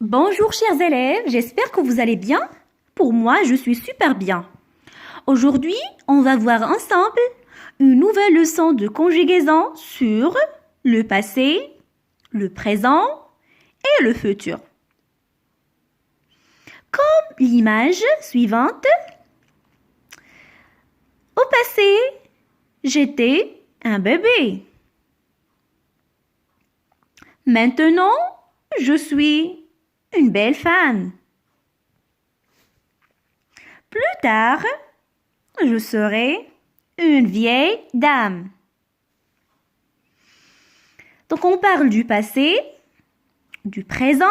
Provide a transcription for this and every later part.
Bonjour chers élèves, j'espère que vous allez bien. Pour moi, je suis super bien. Aujourd'hui, on va voir ensemble une nouvelle leçon de conjugaison sur le passé, le présent et le futur. Comme l'image suivante. Au passé, j'étais un bébé. Maintenant, je suis une belle femme. Plus tard, je serai une vieille dame. Donc on parle du passé, du présent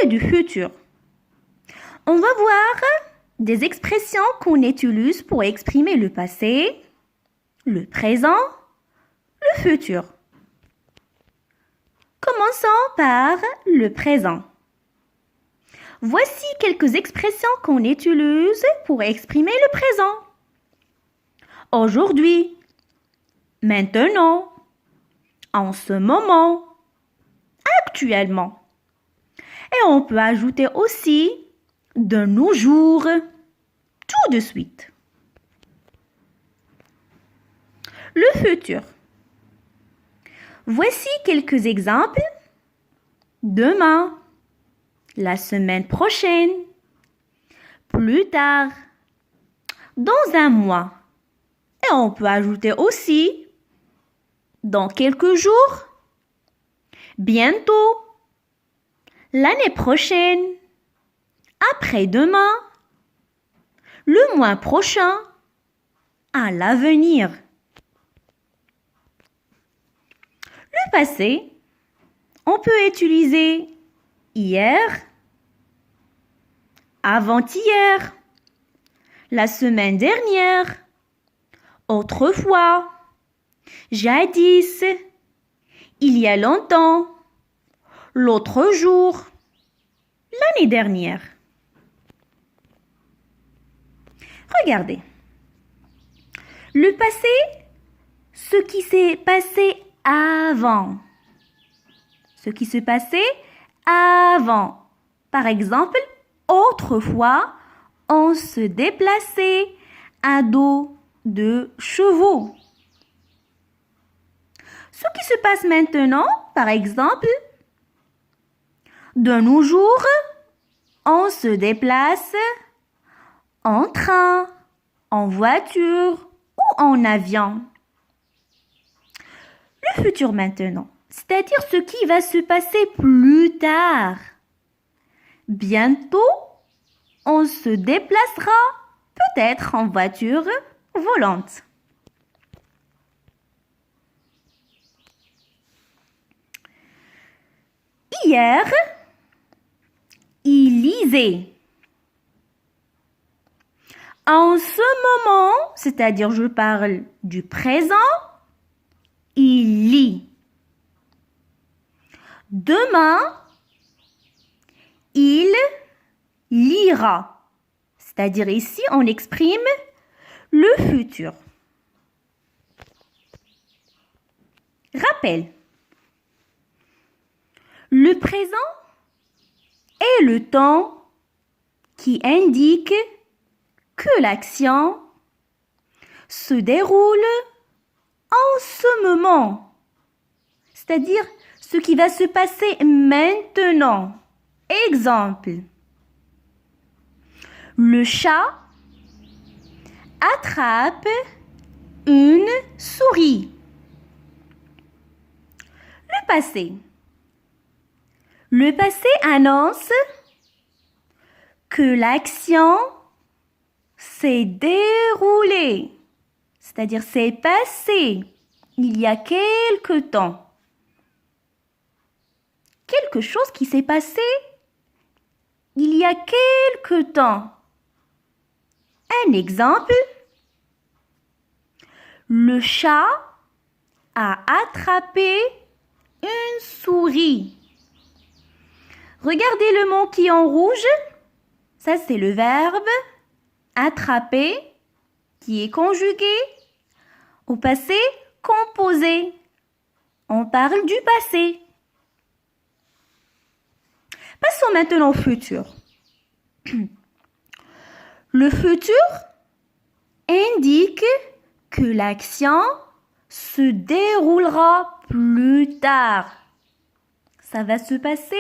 et du futur. On va voir des expressions qu'on utilise pour exprimer le passé, le présent, le futur. Commençons par le présent. Voici quelques expressions qu'on utilise pour exprimer le présent. Aujourd'hui, maintenant, en ce moment, actuellement. Et on peut ajouter aussi de nos jours, tout de suite. Le futur. Voici quelques exemples. Demain, la semaine prochaine, plus tard, dans un mois. Et on peut ajouter aussi dans quelques jours, bientôt, l'année prochaine, après-demain, le mois prochain, à l'avenir. Le passé, on peut utiliser hier, avant-hier, la semaine dernière, autrefois, jadis, il y a longtemps, l'autre jour, l'année dernière. Regardez. Le passé, ce qui s'est passé avant. Ce qui se passait avant. Par exemple, autrefois, on se déplaçait à dos de chevaux. Ce qui se passe maintenant, par exemple, de nos jours, on se déplace en train, en voiture ou en avion. Le futur maintenant, c'est-à-dire ce qui va se passer plus tard. Bientôt, on se déplacera peut-être en voiture volante. Hier, il lisait. En ce moment, c'est-à-dire je parle du présent, il lit. Demain, il lira. C'est-à-dire ici, on exprime le futur. Rappel. Le présent est le temps qui indique que l'action se déroule en ce moment. C'est-à-dire ce qui va se passer maintenant. Exemple. Le chat attrape une souris. Le passé. Le passé annonce que l'action s'est déroulée, c'est-à-dire s'est passée il y a quelque temps. Quelque chose qui s'est passé il y a quelque temps. Un exemple, le chat a attrapé une souris. Regardez le mot qui est en rouge. Ça, c'est le verbe attraper qui est conjugué au passé composé. On parle du passé. Passons maintenant au futur. Le futur indique que l'action se déroulera plus tard. Ça va se passer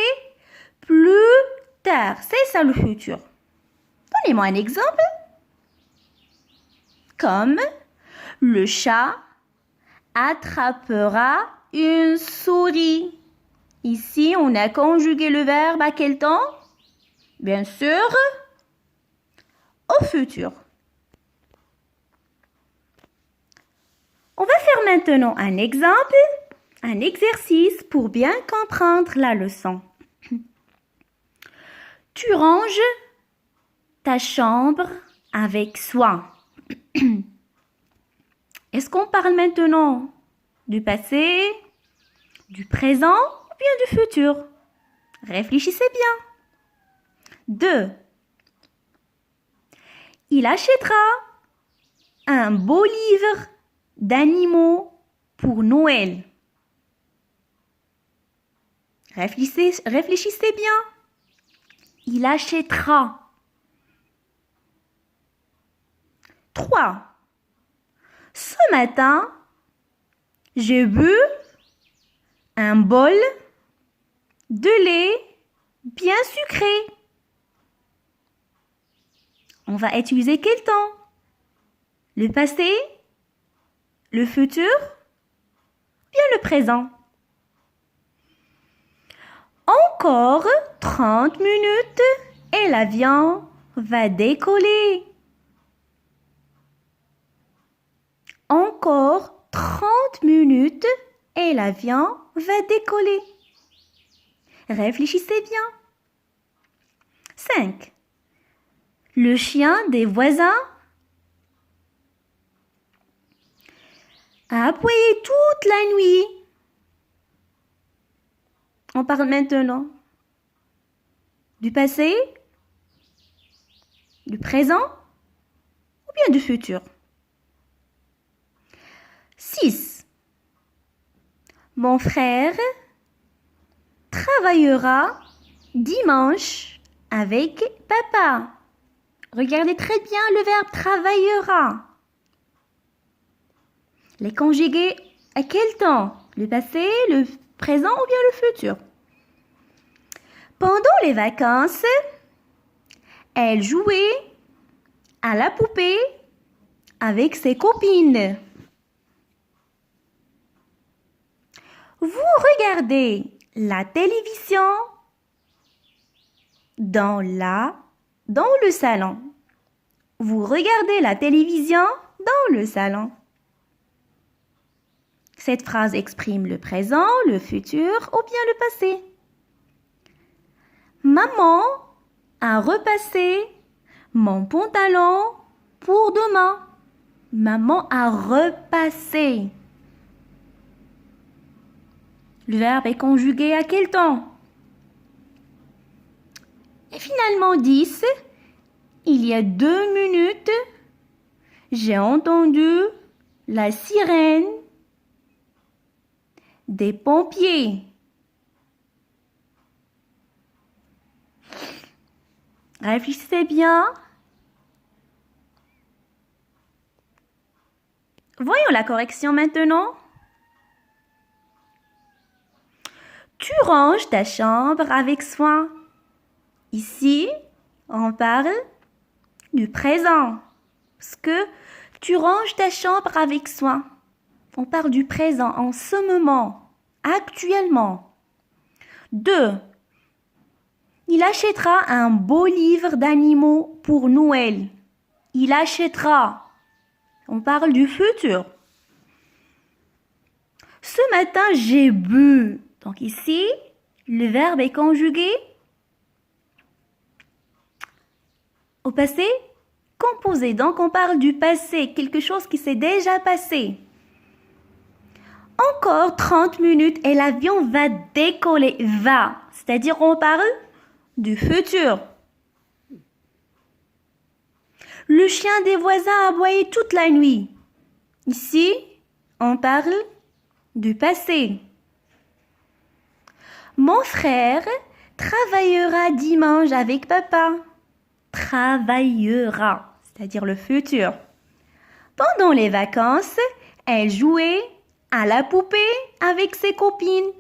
plus tard. C'est ça le futur. Donnez-moi un exemple. Comme le chat attrapera une souris. Ici, on a conjugué le verbe à quel temps? Bien sûr, au futur. On va faire maintenant un exemple, un exercice pour bien comprendre la leçon. Tu ranges ta chambre avec soin. Est-ce qu'on parle maintenant du passé, du présent ou bien du futur? Réfléchissez bien. 2. Il achètera un beau livre d'animaux pour Noël. Réfléchissez bien. Il achètera. 3. Ce matin, j'ai bu un bol de lait bien sucré. On va utiliser quel temps? Le passé, le futur, bien le présent. Encore 30 minutes et l'avion va décoller. Encore 30 minutes et l'avion va décoller. Réfléchissez bien. 5. Le chien des voisins a aboyé toute la nuit. On parle maintenant du passé, du présent ou bien du futur. 6. Mon frère travaillera dimanche avec papa. Regardez très bien le verbe travaillera. Les conjuguer à quel temps? Le passé, le présent ou bien le futur? Pendant les vacances, elle jouait à la poupée avec ses copines. Vous regardez la télévision dans le salon. Vous regardez la télévision dans le salon. Cette phrase exprime le présent, le futur ou bien le passé. Maman a repassé mon pantalon pour demain. Maman a repassé. Le verbe est conjugué à quel temps? Et finalement 10. Il y a 2 minutes, j'ai entendu la sirène des pompiers. Réfléchissez bien. Voyons la correction maintenant. Tu ranges ta chambre avec soin. Ici, on parle du présent. Parce que tu ranges ta chambre avec soin. On parle du présent en ce moment, actuellement. 2. Il achètera un beau livre d'animaux pour Noël. Il achètera. On parle du futur. Ce matin, j'ai bu. Donc ici, le verbe est conjugué au passé composé. Donc on parle du passé, quelque chose qui s'est déjà passé. Encore 30 minutes et l'avion va décoller. Va, c'est-à-dire on parle du futur. Le chien des voisins a aboyé toute la nuit. Ici, on parle du passé. Mon frère Travaillera dimanche avec papa. Travaillera, c'est-à-dire le futur. Pendant les vacances, elle jouait à la poupée avec ses copines.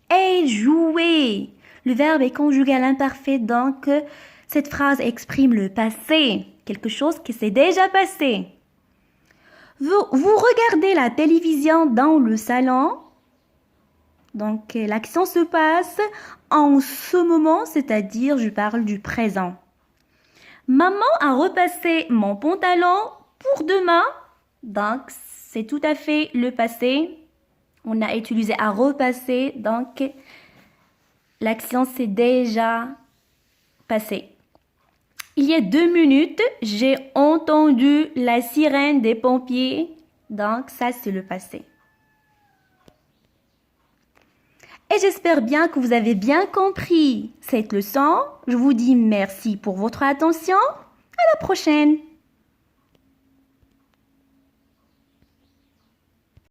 Elle jouait. Le verbe est conjugué à l'imparfait, donc cette phrase exprime le passé, quelque chose qui s'est déjà passé. Vous regardez la télévision dans le salon. Donc l'action se passe en ce moment, c'est-à-dire je parle du présent. Maman a repassé mon pantalon pour demain. Donc c'est tout à fait le passé. On a utilisé à repasser, donc l'action s'est déjà passée. Il y a 2 minutes, j'ai entendu la sirène des pompiers. Donc ça, c'est le passé. Et j'espère bien que vous avez bien compris cette leçon. Je vous dis merci pour votre attention. À la prochaine.